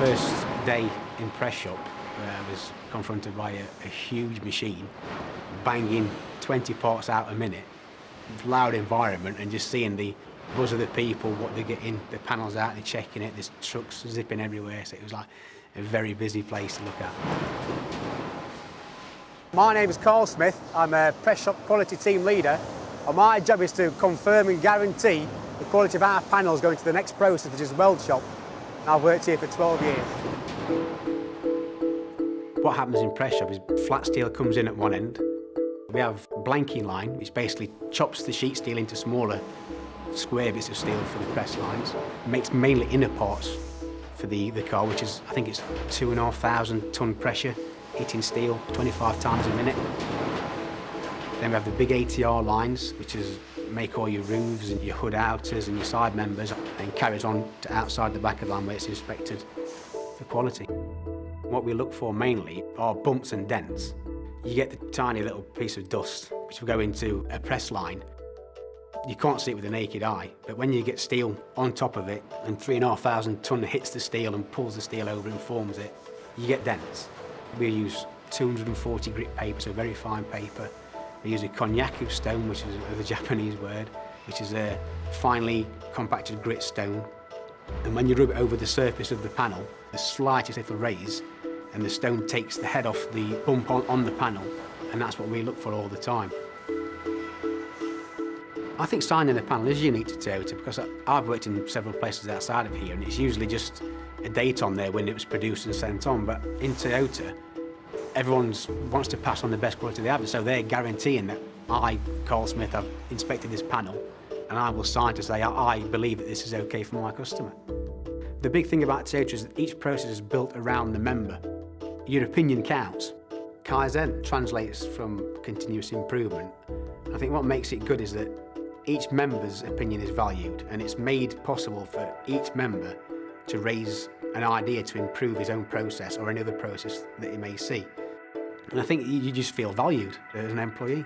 first day in press shop, I was confronted by a huge machine banging 20 parts out a minute, loud environment, and just seeing the buzz of the people, what they're getting, the panels out, they're checking it, there's trucks zipping everywhere, so it was like a very busy place to look at. My name is Carl Smith, I'm a press shop quality team leader, and my job is to confirm and guarantee the quality of our panels going to the next process, which is weld shop. And I've worked here for 12 years. What happens in press shop is flat steel comes in at one end. We have blanking line, which basically chops the sheet steel into smaller square bits of steel for the press lines. Makes mainly inner parts for the car, which is, I think it's 2,500 ton pressure, hitting steel 25 times a minute. Then we have the big ATR lines, which is make all your roofs and your hood outers and your side members, and carries on to outside the back of the line where it's inspected for quality. What we look for mainly are bumps and dents. You get the tiny little piece of dust, which will go into a press line. You can't see it with the naked eye, but when you get steel on top of it and 3,500 ton hits the steel and pulls the steel over and forms it, you get dents. We use 240 grit paper, so very fine paper. We use a konyaku stone, which is the Japanese word, which is a finely compacted grit stone. And when you rub it over the surface of the panel, the slightest little raise, and the stone takes the head off the bump on the panel, and that's what we look for all the time. I think signing a panel is unique to Toyota because I've worked in several places outside of here, and it's usually just a date on there when it was produced and sent on. But in Toyota, everyone wants to pass on the best quality they have, so they're guaranteeing that I, Carl Smith, have inspected this panel, and I will sign to say I believe that this is okay for my customer. The big thing about Toyota is that each process is built around the member. Your opinion counts. Kaizen translates from continuous improvement. I think what makes it good is that each member's opinion is valued, and it's made possible for each member to raise an idea to improve his own process or any other process that he may see. And I think you just feel valued as an employee.